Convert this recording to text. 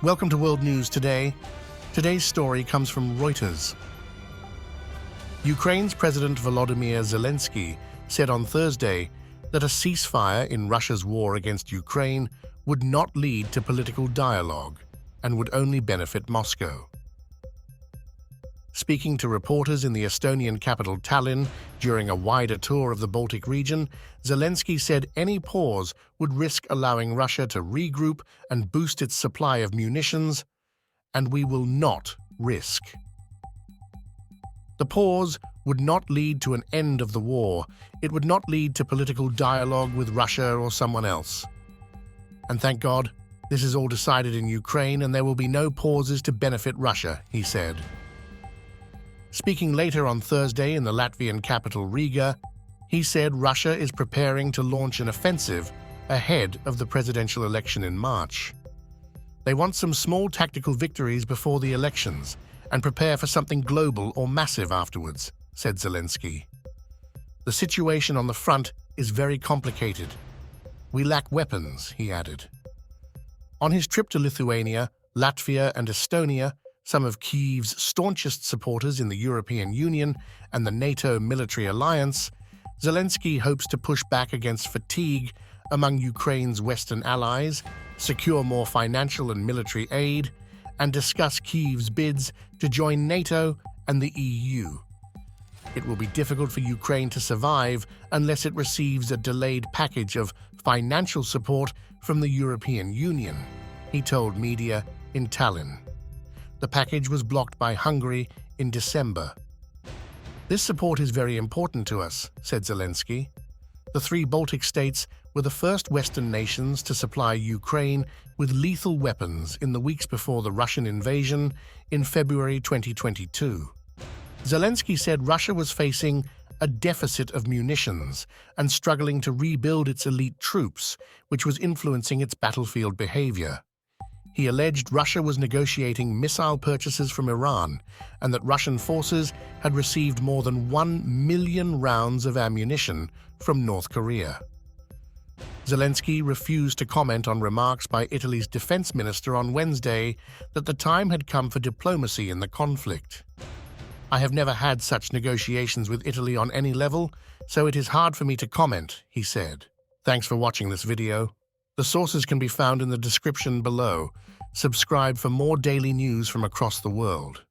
Welcome to World News Today. Today's story comes from Reuters. Ukraine's President Volodymyr Zelenskiy said on Thursday that a ceasefire in Russia's war against Ukraine would not lead to political dialogue and would only benefit Moscow. Speaking to reporters in the Estonian capital Tallinn during a wider tour of the Baltic region, Zelensky said any pause would risk allowing Russia to regroup and boost its supply of munitions, and we will not risk. The pause would not lead to an end of the war. It would not lead to political dialogue with Russia or someone else. And thank God, this is all decided in Ukraine and there will be no pauses to benefit Russia, he said. Speaking later on Thursday in the Latvian capital Riga, he said Russia is preparing to launch an offensive ahead of the presidential election in March. They want some small tactical victories before the elections and prepare for something global or massive afterwards, said Zelensky. The situation on the front is very complicated. We lack weapons, he added. On his trip to Lithuania, Latvia and Estonia, some of Kyiv's staunchest supporters in the European Union and the NATO military alliance, Zelensky hopes to push back against fatigue among Ukraine's Western allies, secure more financial and military aid, and discuss Kyiv's bids to join NATO and the EU. It will be difficult for Ukraine to survive unless it receives a delayed package of financial support from the European Union, he told media in Tallinn. The package was blocked by Hungary in December. This support is very important to us, said Zelensky. The three Baltic states were the first Western nations to supply Ukraine with lethal weapons in the weeks before the Russian invasion in February 2022. Zelensky said Russia was facing a deficit of munitions and struggling to rebuild its elite troops, which was influencing its battlefield behavior. He alleged Russia was negotiating missile purchases from Iran and that Russian forces had received more than 1 million rounds of ammunition from North Korea. Zelensky refused to comment on remarks by Italy's defense minister on Wednesday that the time had come for diplomacy in the conflict. I have never had such negotiations with Italy on any level, so it is hard for me to comment, he said. Thanks for watching this video. The sources can be found in the description below. Subscribe for more daily news from across the world.